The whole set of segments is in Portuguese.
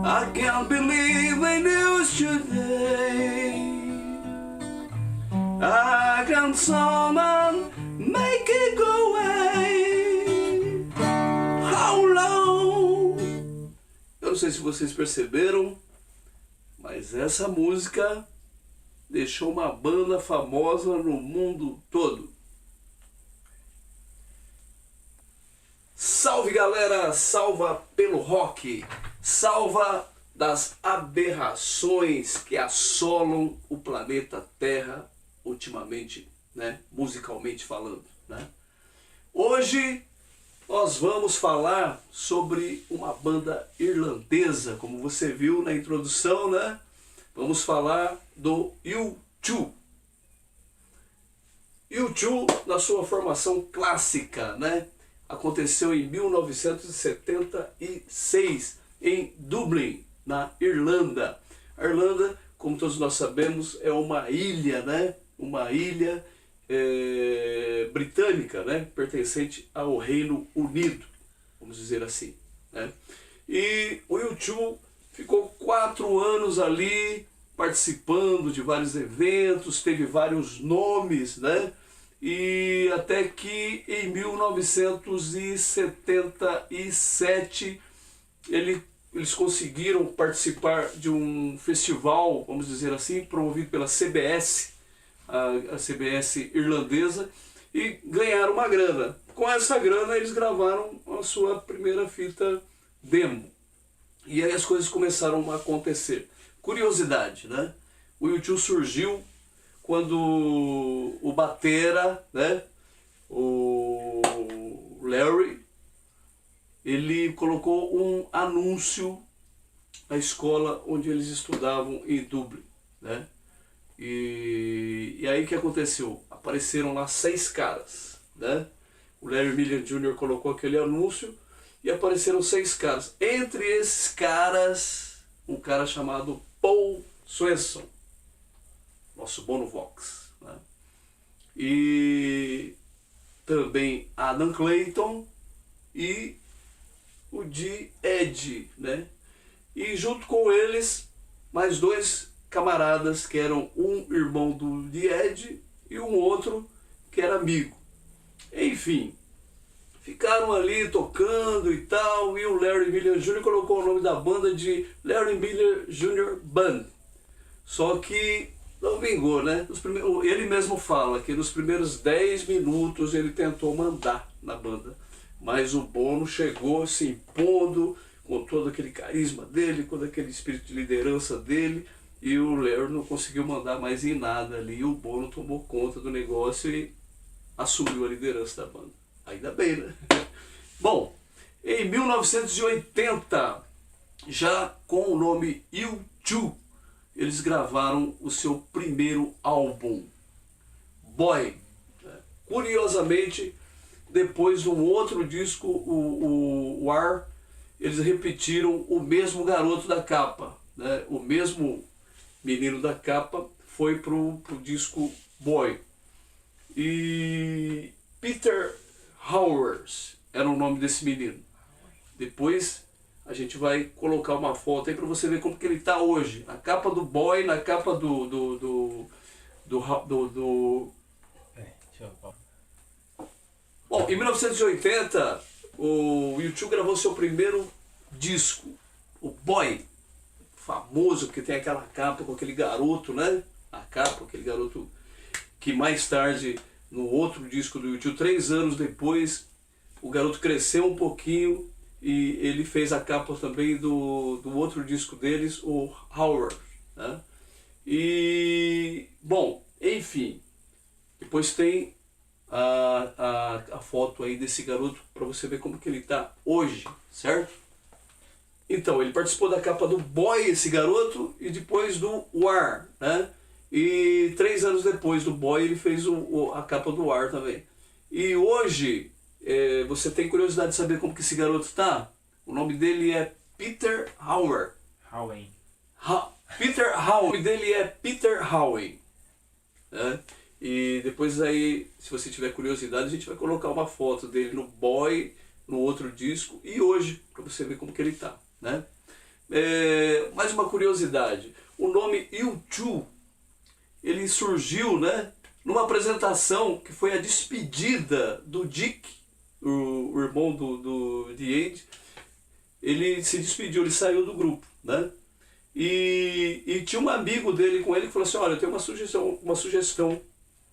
I can't believe the news today. I can't someone make it go away. How long? Eu não sei se vocês perceberam, mas essa música deixou uma banda famosa no mundo todo. Salve galera, salva pelo rock, salva das aberrações que assolam o planeta Terra ultimamente, né, musicalmente falando, né? Hoje nós vamos falar sobre uma banda irlandesa, como você viu na introdução, né? Vamos falar do U2. U2 na sua formação clássica, né? Aconteceu em 1976 em Dublin, na Irlanda. A Irlanda, como todos nós sabemos, é uma ilha, né? Uma ilha britânica, né? Pertencente ao Reino Unido, vamos dizer assim, né? E o U2 ficou 4 anos ali participando de vários eventos, teve vários nomes, né? E até que em 1977 eles conseguiram participar de um festival, vamos dizer assim, promovido pela CBS, a CBS irlandesa, e ganharam uma grana. Com essa grana eles gravaram a sua primeira fita demo. E aí as coisas começaram a acontecer. Curiosidade, né? O U2 surgiu quando o batera, né, o Larry, ele colocou um anúncio na escola onde eles estudavam em Dublin, né? E aí o que aconteceu? Apareceram lá 6 caras, né? O Larry Mullen Jr. colocou aquele anúncio e apareceram 6 caras. Entre esses caras, um cara chamado Paul Swenson, nosso Bono Vox, né? E também Adam Clayton e o Dee Eddy, né? E junto com eles mais 2 camaradas que eram um irmão do Dee Eddy e um outro que era amigo. Enfim, ficaram ali tocando e tal, e o Larry Mullen Jr. colocou o nome da banda de Larry Mullen Jr. Band. Só que não vingou, né? Ele mesmo fala que nos primeiros 10 minutos ele tentou mandar na banda, mas o Bono chegou se impondo com todo aquele carisma dele, com aquele espírito de liderança dele, e o Larry não conseguiu mandar mais em nada ali. O Bono tomou conta do negócio e assumiu a liderança da banda. Ainda bem, né? Bom, em 1980, já com o nome U2, eles gravaram o seu primeiro álbum, Boy. Curiosamente, depois de um outro disco, o War, eles repetiram o mesmo garoto da capa, né? O mesmo menino da capa foi pro disco Boy. E Peter Howard era o nome desse menino. Depois a gente vai colocar uma foto aí para você ver como que ele está hoje. Na capa do Boy, na capa Bom, em 1980, o U2 gravou seu primeiro disco, o Boy, famoso, porque tem aquela capa com aquele garoto, né? A capa, aquele garoto que mais tarde, no outro disco do U2, 3 anos depois, o garoto cresceu um pouquinho e ele fez a capa também do outro disco deles, o Howard, né? E, bom, enfim, depois tem a foto aí desse garoto para você ver como que ele está hoje, certo? Então, ele participou da capa do Boy, esse garoto, e depois do War, né? E 3 anos depois do Boy ele fez a capa do War também. E hoje, você tem curiosidade de saber como que esse garoto está? O nome dele é Peter Howard. Howen. Peter Howe, o nome dele é Peter Howe, né? E depois aí, se você tiver curiosidade, a gente vai colocar uma foto dele no Boy, no outro disco, e hoje, para você ver como que ele tá, né? Mais uma curiosidade, o nome U2, ele surgiu, né, numa apresentação que foi a despedida do Dick, o irmão do The End. Ele se despediu, ele saiu do grupo, né? E tinha um amigo dele com ele que falou assim, olha, eu tenho uma sugestão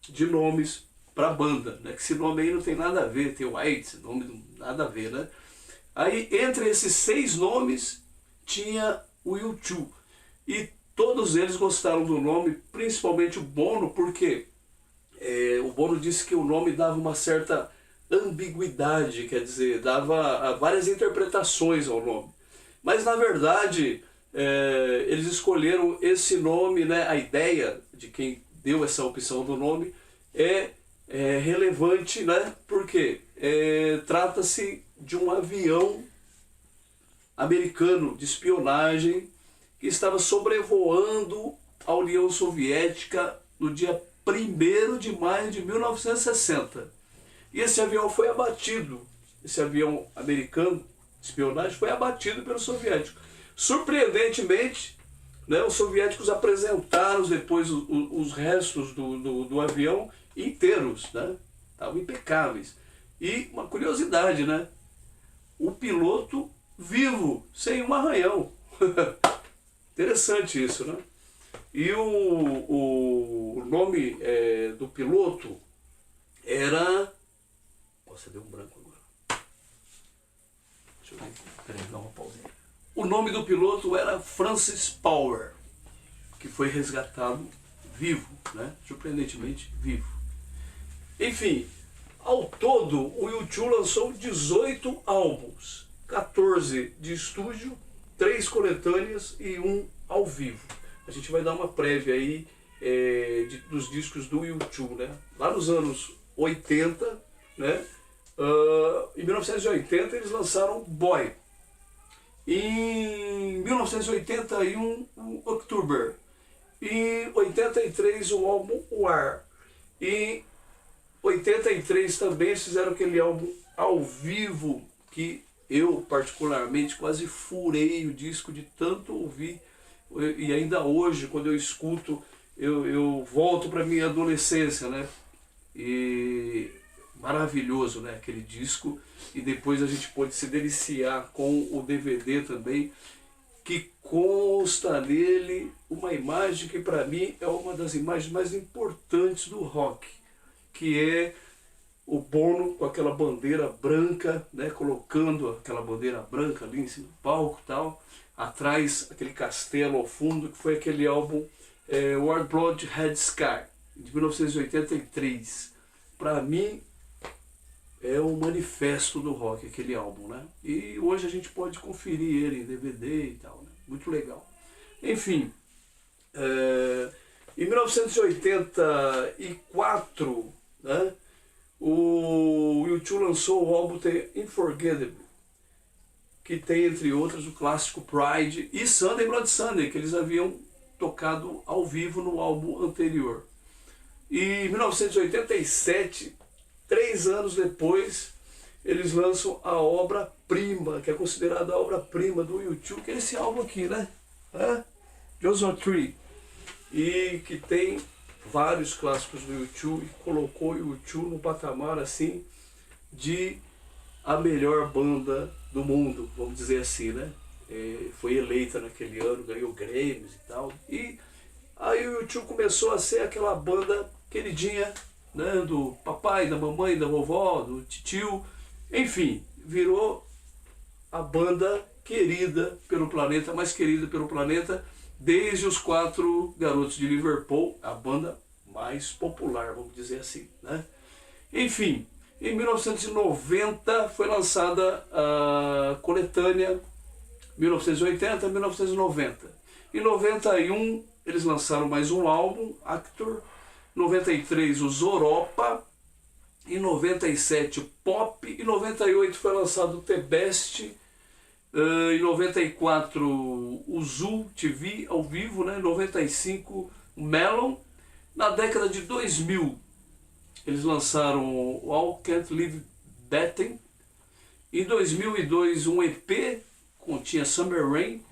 de nomes para a banda, né? Que esse nome aí não tem nada a ver, tem White, nome nada a ver, né? Aí entre esses 6 nomes tinha o U2, e todos eles gostaram do nome, principalmente o Bono, porque o Bono disse que o nome dava uma certa ambiguidade, quer dizer, dava várias interpretações ao nome. Mas na verdade, eles escolheram esse nome, né? A ideia de quem deu essa opção do nome é relevante, né? Porque trata-se de um avião americano de espionagem que estava sobrevoando a União Soviética no dia 1º de maio de 1960. E esse avião foi abatido, esse avião americano de espionagem foi abatido pelos soviéticos. Surpreendentemente, né, os soviéticos apresentaram depois os restos do avião inteiros, né? Estavam impecáveis. E uma curiosidade, né? O piloto vivo, sem um arranhão. Interessante isso, né? E o nome do piloto era... Nossa, deu um branco agora. Deixa eu ver. Peraí, dá uma pausinha. O nome do piloto era Francis Power, que foi resgatado vivo, né? Surpreendentemente vivo. Enfim, ao todo, o U2 lançou 18 álbuns, 14 de estúdio, 3 coletâneas e 1 ao vivo. A gente vai dar uma prévia aí dos discos do U2, né? Lá nos anos 80, né? Em 1980 eles lançaram Boy. Em 1981 o October. Em 83 o álbum War. Em 83 também eles fizeram aquele álbum ao vivo que eu particularmente quase furei o disco de tanto ouvir. E ainda hoje, quando eu escuto, eu volto para minha adolescência, né? E maravilhoso, né? Aquele disco. E depois a gente pôde se deliciar com o DVD também, que consta nele uma imagem que para mim é uma das imagens mais importantes do rock, que é o Bono com aquela bandeira branca, né? Colocando aquela bandeira branca ali em cima do palco e tal. Atrás, aquele castelo ao fundo, que foi aquele álbum Warm Blood Red Sky, de 1983. Para mim, é um manifesto do rock, aquele álbum, né? E hoje a gente pode conferir ele em DVD e tal, né? Muito legal. Enfim, em 1984, né, o U2 lançou o álbum The Unforgettable, que tem, entre outros, o clássico Pride e Sunday Bloody Sunday, que eles haviam tocado ao vivo no álbum anterior. E em 1987, 3 anos depois, eles lançam a obra-prima, que é considerada a obra-prima do U2, que é esse álbum aqui, né? Joshua Tree. E que tem vários clássicos do U2 e colocou o U2 no patamar, assim, de a melhor banda do mundo, vamos dizer assim, né? Foi eleita naquele ano, ganhou Grammys e tal. E aí o U2 começou a ser aquela banda queridinha, né? Do papai, da mamãe, da vovó, do titio. Enfim, virou a banda querida pelo planeta, mais querida pelo planeta, desde os 4 Garotos de Liverpool, a banda mais popular, vamos dizer assim, né? Enfim, em 1990 foi lançada a coletânea 1980 a 1990. Em 91 eles lançaram mais um álbum, Actor. 93 o Zoropa. Em 97 o Pop. Em 98 foi lançado o The Best. Em 94, o Zoo TV ao vivo, né? Em 95, o Melon. Na década de 2000, eles lançaram o All Can't Live Betting. Em 2002, um EP, continha Summer Rain.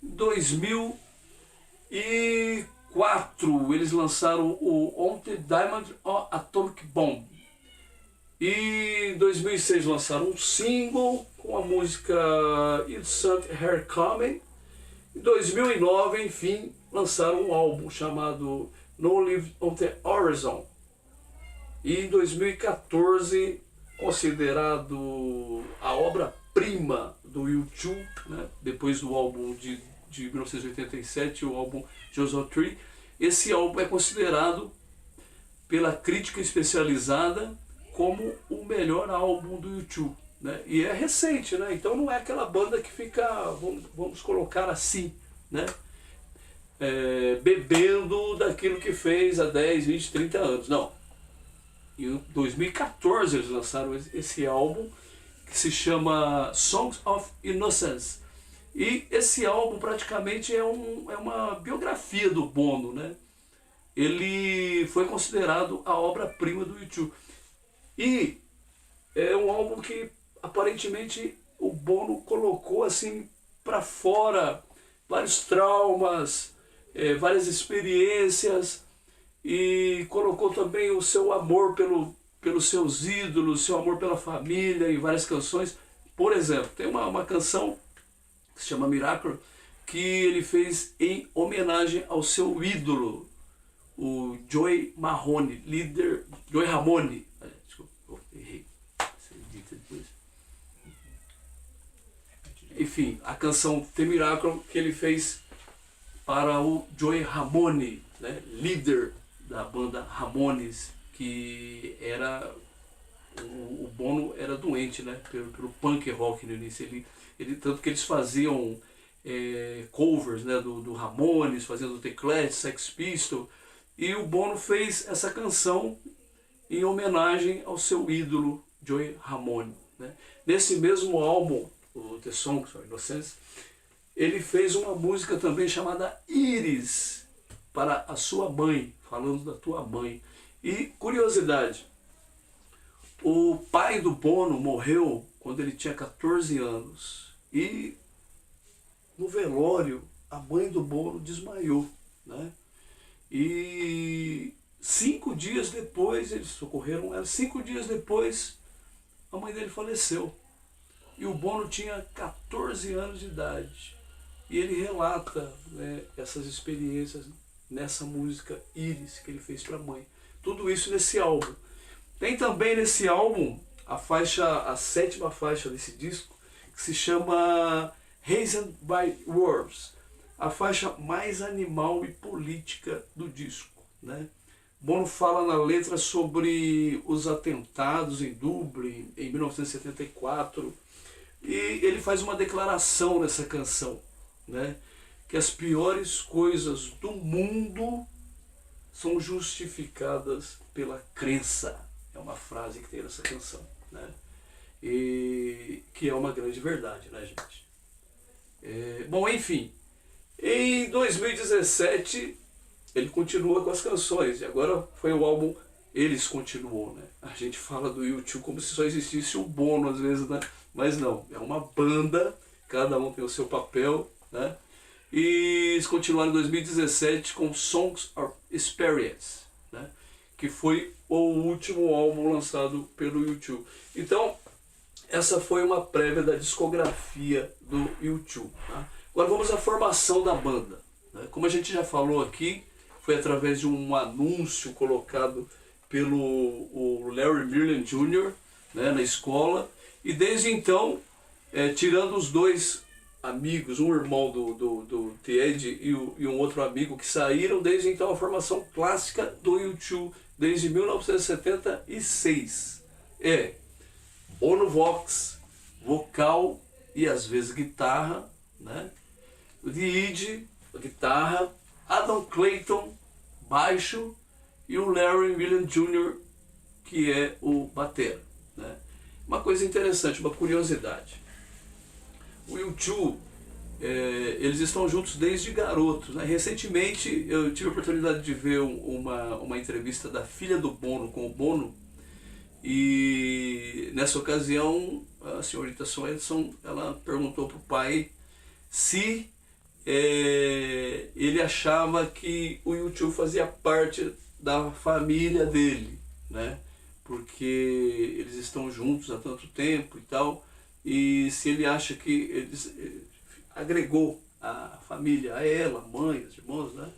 Em 2004, eles lançaram o On the Diamond or Atomic Bomb. E em 2006 lançaram um single com a música It's Something Here Coming. Em 2009, enfim, lançaram um álbum chamado No Live on the Horizon. E em 2014, considerado a obra-prima do U2, né? Depois do álbum de 1987, o álbum Joshua Tree, esse álbum é considerado pela crítica especializada como o melhor álbum do U2, né? E é recente, né? Então não é aquela banda que fica, vamos colocar assim, né? Bebendo daquilo que fez há 10, 20, 30 anos, não. Em 2014 eles lançaram esse álbum que se chama Songs of Innocence. E esse álbum praticamente é uma biografia do Bono, né? Ele foi considerado a obra-prima do U2. E é um álbum que aparentemente o Bono colocou assim para fora vários traumas, várias experiências, e colocou também o seu amor pelos seus ídolos, seu amor pela família em várias canções. Por exemplo, tem uma canção que se chama Miracle, que ele fez em homenagem ao seu ídolo, o Joey Mahone, líder, Joey Ramone. Desculpa, errei. Enfim, a canção The Miracle que ele fez para o Joey Ramone, né, líder da banda Ramones, que era o Bono era doente, né, pelo punk rock no início. Tanto que eles faziam covers, né, do Ramones, faziam do The Clash, Sex Pistols, e o Bono fez essa canção em homenagem ao seu ídolo Joey Ramone, né. Nesse mesmo álbum, o The Songs of Innocence, ele fez uma música também chamada Iris, para a sua mãe, falando da tua mãe. E curiosidade, o pai do Bono morreu quando ele tinha 14 anos. E no velório, a mãe do Bono desmaiou, né? E 5 dias depois, eles socorreram ela, 5 dias depois, a mãe dele faleceu. E o Bono tinha 14 anos de idade. E ele relata, né, essas experiências nessa música Iris que ele fez para a mãe. Tudo isso nesse álbum. Tem também nesse álbum a 7ª faixa desse disco, que se chama Raised by Wolves, a faixa mais animal e política do disco, né? Bono fala na letra sobre os atentados em Dublin em 1974, e ele faz uma declaração nessa canção, né, que as piores coisas do mundo são justificadas pela crença. É uma frase que tem nessa canção, né? E que é uma grande verdade, né, gente? Bom, enfim, em 2017 ele continua com as canções, e agora foi o álbum Eles Continuou, né? A gente fala do U2 como se só existisse o Bono às vezes, né? Mas não, é uma banda, cada um tem o seu papel, né? E eles continuaram em 2017 com Songs of Experience, né, que foi o último álbum lançado pelo U2. Então, essa foi uma prévia da discografia do U2. Tá? Agora vamos à formação da banda, né? Como a gente já falou aqui, foi através de um anúncio colocado pelo Larry Mullen Jr., né, na escola, e desde então, tirando os dois amigos, um irmão do Ted e um outro amigo que saíram, desde então a formação clássica do U2 desde 1976 é Bono Vox, vocal e às vezes guitarra, né? O Ed, guitarra, Adam Clayton, baixo, e o Larry Mullen Jr., que é o batera, né? Uma coisa interessante, uma curiosidade. o U2, eles estão juntos desde garotos, né? Recentemente eu tive a oportunidade de ver uma entrevista da filha do Bono com o Bono, e nessa ocasião a senhorita Swenson, ela perguntou para o pai se ele achava que o U2 fazia parte da família dele, né? Porque eles estão juntos há tanto tempo e tal, e se ele acha que eles agregou a família a ela, a mãe, os irmãos, né?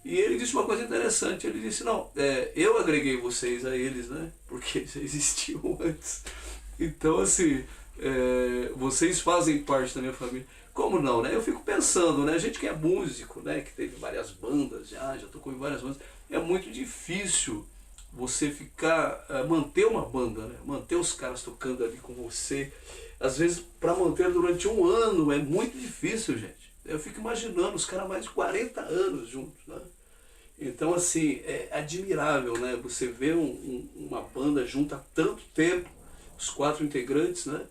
E ele disse uma coisa interessante, ele disse, não, eu agreguei vocês a eles, né? Porque eles existiam antes. Então, assim, vocês fazem parte da minha família. Como não, né? Eu fico pensando, né? A gente que é músico, né? Que teve várias bandas já tocou em várias bandas. É muito difícil você manter uma banda, né? Manter os caras tocando ali com você. Às vezes, para manter durante um ano é muito difícil, gente. Eu fico imaginando os caras mais de 40 anos juntos, né? Então, assim, é admirável, né? Você vê uma banda junta há tanto tempo, os 4 integrantes, né?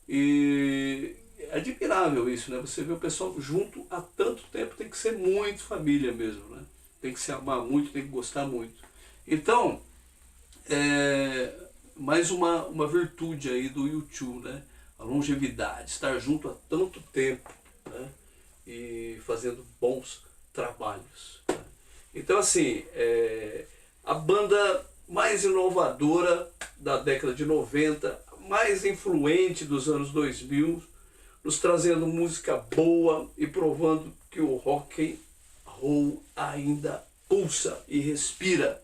E é admirável isso, né? Você vê o pessoal junto há tanto tempo, tem que ser muito família mesmo, né? Tem que se amar muito, tem que gostar muito. Então, mais uma virtude aí do U2, né? A longevidade, estar junto há tanto tempo, né? E fazendo bons trabalhos, né? Então, assim, a banda mais inovadora da década de 90, mais influente dos anos 2000, nos trazendo música boa e provando que o rock and roll ainda pulsa e respira.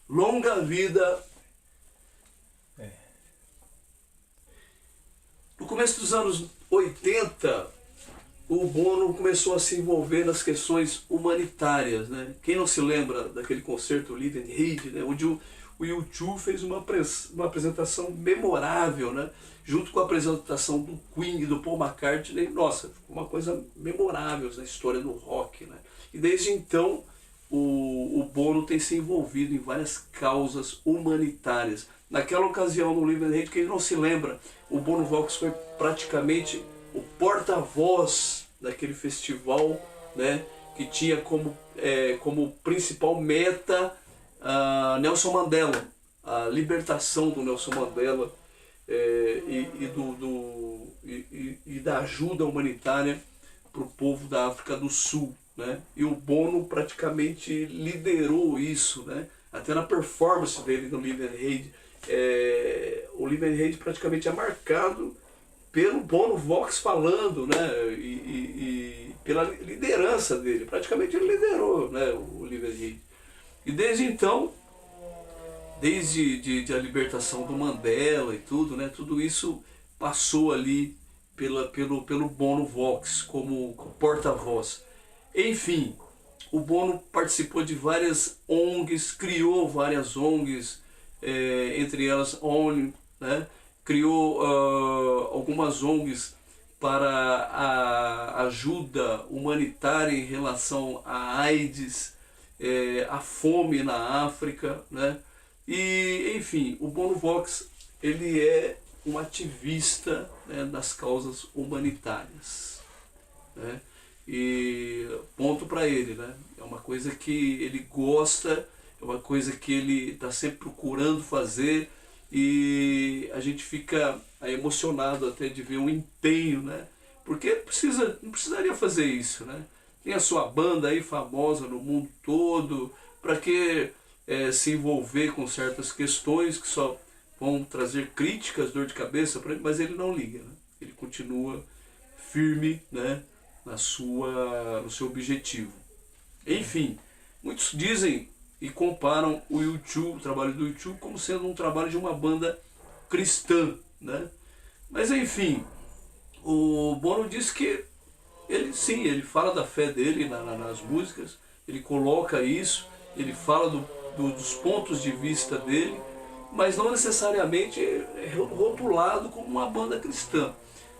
Longa vida. No começo dos anos 80, o Bono começou a se envolver nas questões humanitárias, né? Quem não se lembra daquele concerto Live and Aid, né? Onde o U2 fez uma apresentação memorável, né? Junto com a apresentação do Queen e do Paul McCartney. Nossa, ficou uma coisa memorável na história do rock, né? E desde então o Bono tem se envolvido em várias causas humanitárias. Naquela ocasião no Live and Aid, quem não se lembra, o Bono Vox foi praticamente o porta-voz daquele festival, né, que tinha como principal meta Nelson Mandela, a libertação do Nelson Mandela e da ajuda humanitária para o povo da África do Sul, né? E o Bono praticamente liderou isso, né? Até na performance dele no Live and Aid, o Live and Aid praticamente é marcado pelo Bono Vox falando, né? E pela liderança dele. Praticamente ele liderou, né? O Live and Aid. E desde então, desde a libertação do Mandela e tudo, né? Tudo isso passou ali pelo Bono Vox como porta-voz. Enfim, o Bono participou de várias ONGs, criou várias ONGs, entre elas ONU, né? Criou algumas ONGs para a ajuda humanitária em relação à AIDS, à fome na África, né? E, enfim, o Bono Vox, ele é um ativista, né, das causas humanitárias, né? E ponto para ele, né? É uma coisa que ele gosta, é uma coisa que ele está sempre procurando fazer, e a gente fica emocionado até de ver o empenho, né? Porque não precisaria fazer isso, né? Tem a sua banda aí famosa no mundo todo, para que se envolver com certas questões que só vão trazer críticas, dor de cabeça para ele, mas ele não liga, né? Ele continua firme, né, no seu objetivo. Enfim, muitos dizem e comparam o U2, o trabalho do U2, como sendo um trabalho de uma banda cristã, né? Mas enfim, o Bono diz que ele fala da fé dele nas músicas, ele coloca isso, ele fala dos pontos de vista dele, mas não necessariamente é rotulado como uma banda cristã.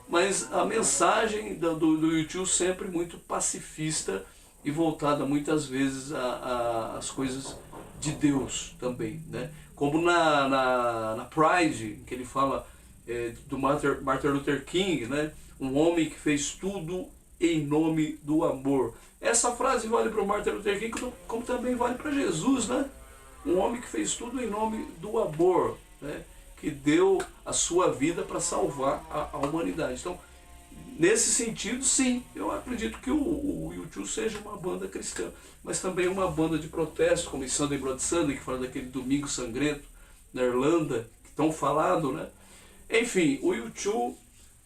Mas a mensagem do U2 sempre muito pacifista e voltada muitas vezes às coisas de Deus também, né? Como na Pride, que ele fala do Martin Luther King, né? Um homem que fez tudo em nome do amor. Essa frase vale para o Martin Luther King, como também vale para Jesus, né? Um homem que fez tudo em nome do amor, né? Que deu a sua vida para salvar a humanidade. Então, nesse sentido, sim, eu acredito que o U2 seja uma banda cristã, mas também uma banda de protesto, como Sunday Bloody Sunday, que fala daquele domingo sangrento na Irlanda, que tão falado, né? Enfim, o U2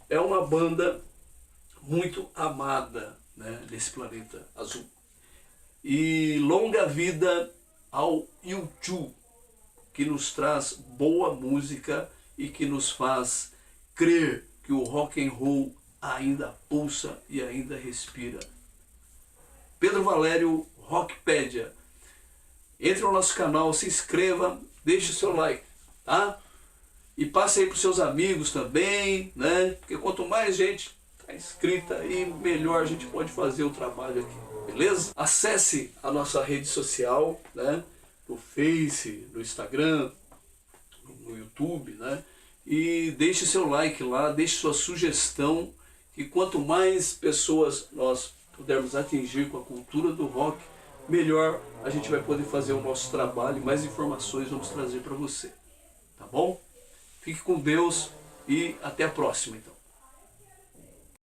é uma banda muito amada, né, nesse planeta azul. E longa vida ao U2, que nos traz boa música e que nos faz crer que o rock and roll ainda pulsa e ainda respira. Pedro Valério, Rockpedia. Entre no nosso canal, se inscreva, deixe o seu like, tá? E passe aí para os seus amigos também, né? Porque quanto mais gente está inscrita aí, melhor a gente pode fazer o trabalho aqui, beleza? Acesse a nossa rede social, né? No Face, no Instagram, no YouTube, né? E deixe seu like lá, deixe sua sugestão, que quanto mais pessoas nós pudermos atingir com a cultura do rock, melhor a gente vai poder fazer o nosso trabalho, mais informações vamos trazer para você, tá bom? Fique com Deus e até a próxima, então.